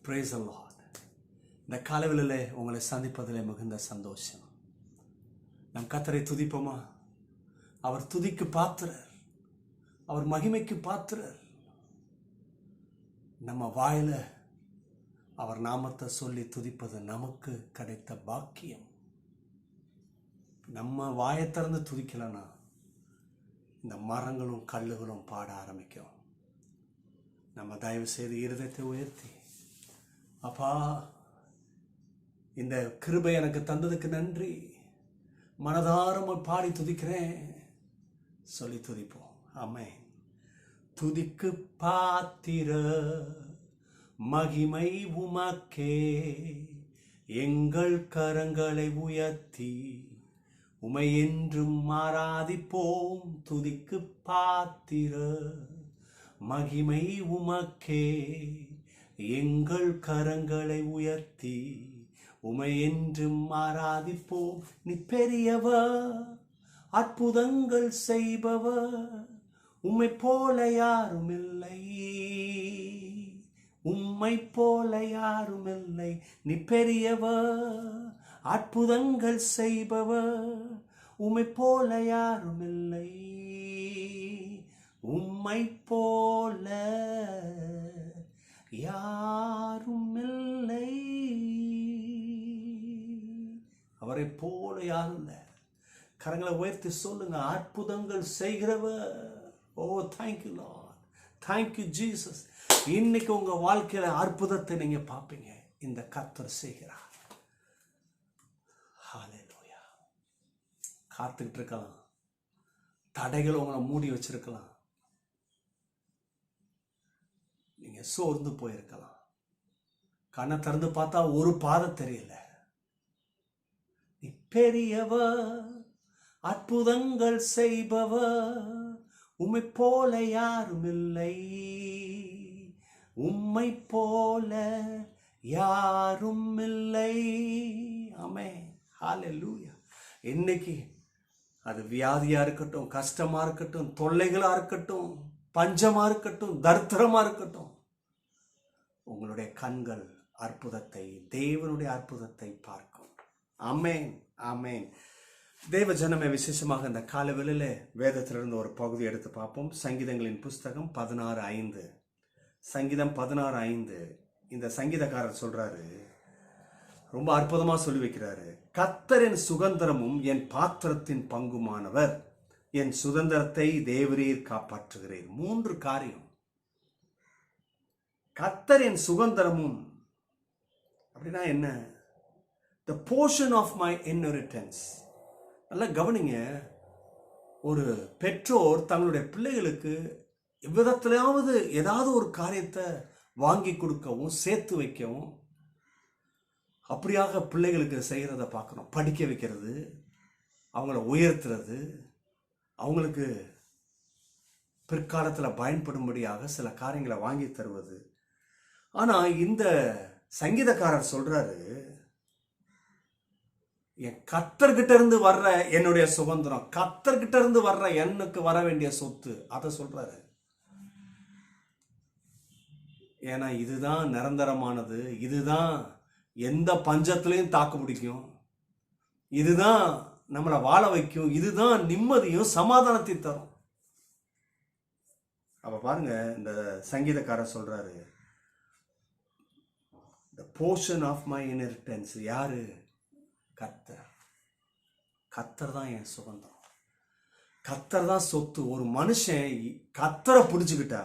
Praise the Lord. இந்த காலவெளியிலே உங்களை சந்திப்பதிலே மிகுந்த சந்தோஷம். நம் கர்த்தரை துதிப்போமா? அவர் துதிக்கு பாத்திரர், அவர் மகிமைக்கு பாத்திரர். நம்ம வாயில அவர் நாமத்தை சொல்லி துதிப்பது நமக்கு கிடைத்த பாக்கியம். நம்ம வாயை திறந்து துதிக்கலனா இந்த மரங்களும் கல்லுகளும் பாட ஆரம்பிக்கும். நம்ம தயவு செய்து இருதயத்தை உயர்த்தி, அப்பா இந்த கிருபை எனக்கு தந்ததுக்கு நன்றி, மனதார பாடி துதிக்கிறேன் சொல்லி துதிப்போம். ஆமென். துதிக்கு பாத்திர மகிமை உமக்கே, எங்கள் கரங்களை உயர்த்தி உமை என்றும் ஆராதிப்போம். துதிக்கு பாத்திர மகிமை உமக்கே, எங்கள் கரங்களை உயர்த்தி உமை என்றும் ஆராதிப்போம். நீ பெரியவர், அற்புதங்கள் செய்பவர், உம்மை போல யாரும் இல்லை, உம்மை போல யாரும் இல்லை. நீ பெரியவர், அற்புதங்கள் செய்பவர், உம்மை போல யாரும் இல்லை, உம்மை போல யாரும் இல்லை. அவரை போல யாரும் இல்லை. கரங்களை உயர்த்தி சொல்லுங்க, அற்புதங்கள் செய்கிறவர். ஓ தேங்க்யூ லார்ட், தேங்க்யூ ஜீசஸ். இன்னைக்கு உங்க வாழ்க்கையில அற்புதத்தை நீங்க பார்ப்பீங்க. இந்த கர்த்தர் செய்கிறார். ஹல்லேலூயா. காத்துக்கிட்டு இருக்கலாம், தடைகள் உங்களை மூடி வச்சிருக்கலாம், நீங்க சோர்ந்து போயிருக்கலாம், கண்ணை திறந்து பார்த்தா ஒரு பாதை தெரியல. நீ பெரியவர், அற்புதங்கள் செய்பவர், உம்மை போல யாரும் இல்லை, உம்மை போல யாரும் இல்லை. ஆமென். ஹல்லேலூயா. இன்னைக்கு அது வியாதியா இருக்கட்டும், கஷ்டமா இருக்கட்டும், தொல்லைகளா இருக்கட்டும், பஞ்சமா இருக்கட்டும், தரித்திரமா இருக்கட்டும், உங்களுடைய கண்கள் அற்புதத்தை, தேவனுடைய அற்புதத்தை பார்க்கும். ஆமென், ஆமென். தேவ ஜனமே, விசேஷமாக இந்த காலவெளியில வேதத்திலிருந்து ஒரு பகுதி எடுத்து பார்ப்போம். சங்கீதங்களின் புஸ்தகம் 16:5. சங்கீதம் 16:5. இந்த சங்கீதக்காரர் சொல்றாரு, ரொம்ப அற்புதமா சொல்லி வைக்கிறாரு. கர்த்தரின் சுதந்திரமும் என் பாத்திரத்தின் பங்குமானவர், என் சுதந்திரத்தை தேவரீர் காப்பாற்றுகிறேன். 3 காரியம். கர்த்தரின் சுதந்திரமும் அப்படின்னா என்ன? The portion of my inheritance. நல்லா கவனிங்க. ஒரு பெற்றோர் தங்களுடைய பிள்ளைகளுக்கு எவ்விதத்திலாவது ஏதாவது ஒரு காரியத்தை வாங்கி கொடுக்கவும் சேர்த்து வைக்கவும், அப்படியாக பிள்ளைகளுக்கு செய்கிறத பார்க்கணும். படிக்க வைக்கிறது, அவங்கள உயர்த்துறது, அவங்களுக்கு பிற்காலத்தில் பயன்படும்படியாக சில காரியங்களை வாங்கி தருவது. ஆனால் இந்த சங்கீதக்காரர் சொல்றாரு, என் கர்த்தர்கிட்ட இருந்து வர்ற என்னுடைய சுதந்திரம், கர்த்தர்கிட்ட இருந்து வர்ற எனக்கு வர வேண்டிய சொத்து, அதை சொல்றாரு. ஏன்னா இதுதான் நிரந்தரமானது, இதுதான் எந்த பஞ்சத்திலையும் தாக்கு பிடிக்கும், இதுதான் நம்மளை வாழ வைக்கும், இதுதான் நிம்மதியும் சமாதானத்தை தரும். அப்ப பாருங்க, இந்த சங்கீதக்காரர் சொல்றாரு, the portion of my inheritance. யாரு? கர்த்தர். கர்த்தர் தான் என் சுதந்திரம், கர்த்தர் தான் சொத்து. ஒரு மனுஷன் கர்த்தரை பிடிச்சுக்கிட்டா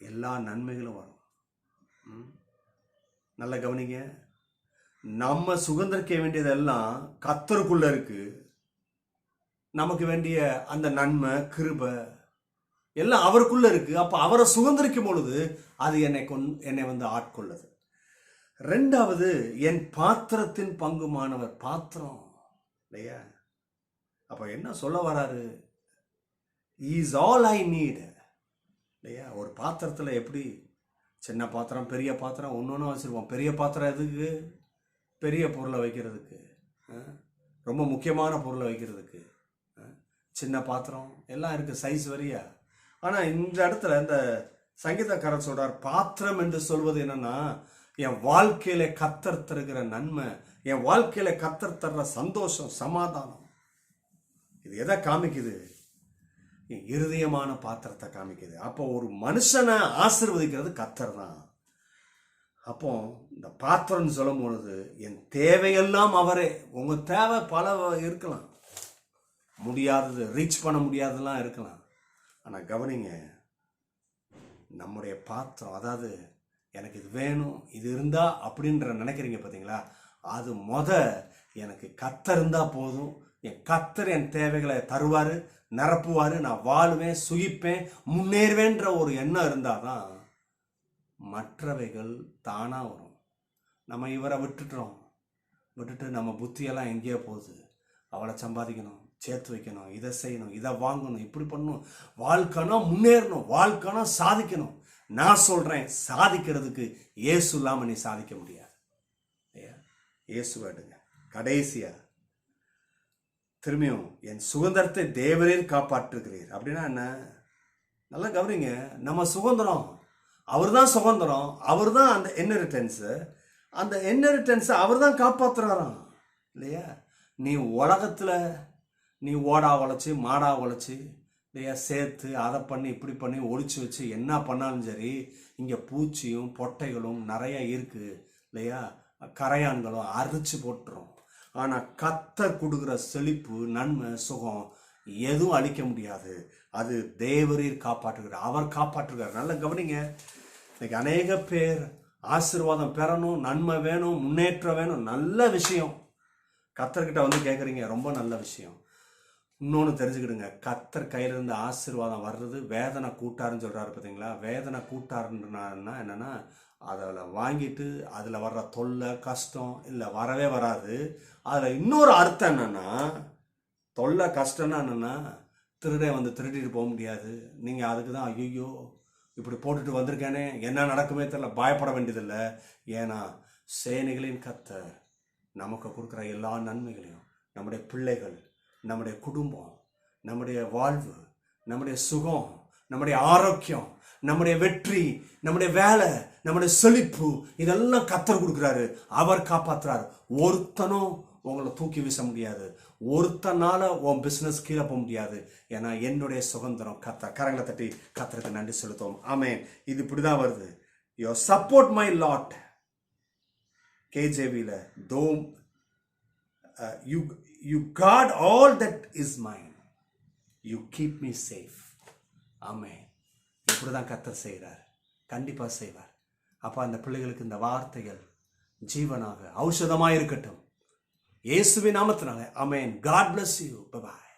எல்லா நன்மைகளும் வரும். நல்ல கவனிங்க. நம்ம சுதந்திரிக்க வேண்டியதெல்லாம் கர்த்தருக்குள்ள இருக்கு. நமக்கு வேண்டிய அந்த நன்மை, கிருபை எல்லாம் அவருக்குள்ள இருக்கு. அப்ப அவரை சுதந்திரிக்கும் பொழுது அது என்னை வந்து ஆட்கொள்ளுது. 2வது, என் பாத்திரத்தின் பங்குமானவர். பாத்திரம் இல்லையா? அப்ப என்ன சொல்ல வராரு? இஸ் ஆல் ஐ நீட் இல்லையா? ஒரு பாத்திரத்துல எப்படி சின்ன பாத்திரம், பெரிய பாத்திரம் ஒன்னொன்னு வச்சிருப்போம். பெரிய பாத்திரம் எதுக்கு? பெரிய பொருளை வைக்கிறதுக்கு, ரொம்ப முக்கியமான பொருளை வைக்கிறதுக்கு. சின்ன பாத்திரம் எல்லாம் இருக்கு, சைஸ் வரியா. ஆனா இந்த இடத்துல இந்த சங்கீதக்காரர் சொல்றார், பாத்திரம் என்று சொல்வது என்னன்னா, என் வாழ்க்கையில கர்த்தர் தருகிற நன்மை, என் வாழ்க்கையில கர்த்தர் தர்ற சந்தோஷம், சமாதானம். இது எதை காமிக்குது? என் இருதயமான பாத்திரத்தை காமிக்குது. அப்போ ஒரு மனுஷனை ஆசீர்வதிக்கிறது கர்த்தர் தான். அப்போ இந்த பாத்திரம்னு சொல்லும் பொழுது என் தேவையெல்லாம் அவரே. உங்க தேவை பல இருக்கலாம், முடியாதது, ரீச் பண்ண முடியாததெல்லாம் இருக்கலாம். ஆனால் கவனிங்க, நம்முடைய பாத்திரம், அதாவது எனக்கு இது வேணும், இது இருந்தா அப்படின்ற நினைக்கிறீங்க பார்த்தீங்களா, அது எனக்கு கர்த்தர் இருந்தா போதும். என் கர்த்தர் என் தேவைகளை தருவாரு, நிரப்புவாரு, நான் வாழுவேன், சுகிப்பேன், முன்னேறுவேன்ற ஒரு எண்ணம் இருந்தாதான் மற்றவைகள் தானா வரும். நம்ம இவரை விட்டுட்டு நம்ம புத்தியெல்லாம் எங்கேயோ போகுது. அவளை சம்பாதிக்கணும், சேர்த்து வைக்கணும், இதை செய்யணும், இதை வாங்கணும், இப்படி பண்ணணும், வாழ்க்கைனா முன்னேறணும், வாழ்க்கைனா சாதிக்கணும். நான் சொல்றேன், சாதிக்கிறதுக்கு இயேசு இல்லாம நீ சாதிக்க முடியாது. இயேசு வேண்டுங்க. கடைசியா திரும்பியும் என் சுதந்திரத்தை தேவரீர் காப்பாற்றுகிறீர் அப்படின்னா என்ன? நல்லா கவனிங்க. நம்ம சுதந்திரம், அவர் தான் சுதந்திரம், அவர் தான் அந்த இன்ஹெரிட்டன்ஸை அவர் தான் காப்பாற்றுறாராம் இல்லையா? நீ உலகத்தில் நீ ஓடா உழைச்சி மாடா உழைச்சி இல்லையா, சேர்த்து அதை பண்ணி இப்படி பண்ணி ஒழிச்சு வச்சு என்ன பண்ணாலும் சரி, இங்கே பூச்சியும் பொட்டைகளும் நிறைய இருக்குது இல்லையா, கரையான்களும் அரிச்சு போட்டுரும். ஆனால் கர்த்தர் கொடுக்குற செழிப்பு, நன்மை, சுகம் எதுவும் அழிக்க முடியாது. அது தேவரீர் காப்பாற்றுகிறார், அவர் காப்பாற்றுகிறார். நல்ல கவனிங்க. இன்னைக்கு அநேக பேர் ஆசீர்வாதம் பெறணும், நன்மை வேணும், முன்னேற்றம் வேணும், நல்ல விஷயம். கர்த்தர்கிட்ட வந்து கேட்குறீங்க, ரொம்ப நல்ல விஷயம். இன்னொன்று தெரிஞ்சுக்கிடுங்க, கர்த்தர் கையிலிருந்து ஆசீர்வாதம் வர்றது வேதனை கூட்டாருன்னு சொல்கிறாரு பார்த்தீங்களா? வேதனை கூட்டாருன்னா என்னென்னா, அதில் வாங்கிட்டு அதில் வர்ற தொல்லை, கஷ்டம் இல்லை வரவே வராது. அதில் இன்னொரு அர்த்தம் என்னென்னா, தொல்லை கஷ்டம்னா என்னென்னா, திருடே வந்து திருடிட்டு போக முடியாது. நீங்கள் அதுக்கு தான் ஐயோ இப்படி போட்டுட்டு வந்திருக்கேனே, என்ன நடக்குமே தெரியல, பயப்பட வேண்டியதில்லை. ஏன்னா சேனைகளின் கர்த்தர் நமக்கு கொடுக்குற எல்லா நன்மைகளையும், நம்முடைய பிள்ளைகள், நம்முடைய குடும்பம், நம்முடைய வாழ்வு, நம்முடைய சுகம், நம்முடைய ஆரோக்கியம், நம்முடைய வெற்றி, நம்முடைய வேலை, நம்முடைய செழிப்பு, இதெல்லாம் கர்த்தர் கொடுக்குறாரு, அவர் காப்பாற்றுறாரு. ஒருத்தனும் உங்களை தூக்கி வீச முடியாது, ஒருத்தனால உன் பிஸ்னஸ் கீழே போக முடியாது. ஏன்னா என்னுடைய சுதந்திரம் கர்த்தர். கரங்களை தட்டி கர்த்தருக்கு நன்றி செலுத்துவோம். ஆமென். இது இப்படிதான் வருது. யோ சப்போர்ட் மை லாட். KJVல தோ you guard all that is mine, you keep me safe. ஆமென். இப்படிதான் கர்த்தர் செய்கிறார், கண்டிப்பா செய்வார். அப்ப அந்த பிள்ளைகளுக்கு இந்த வார்த்தைகள் ஜீவனாக ஔஷதமாக இருக்கட்டும், இயேசுவின் நாமத்தினால. ஆமென். God bless you. Bye bye.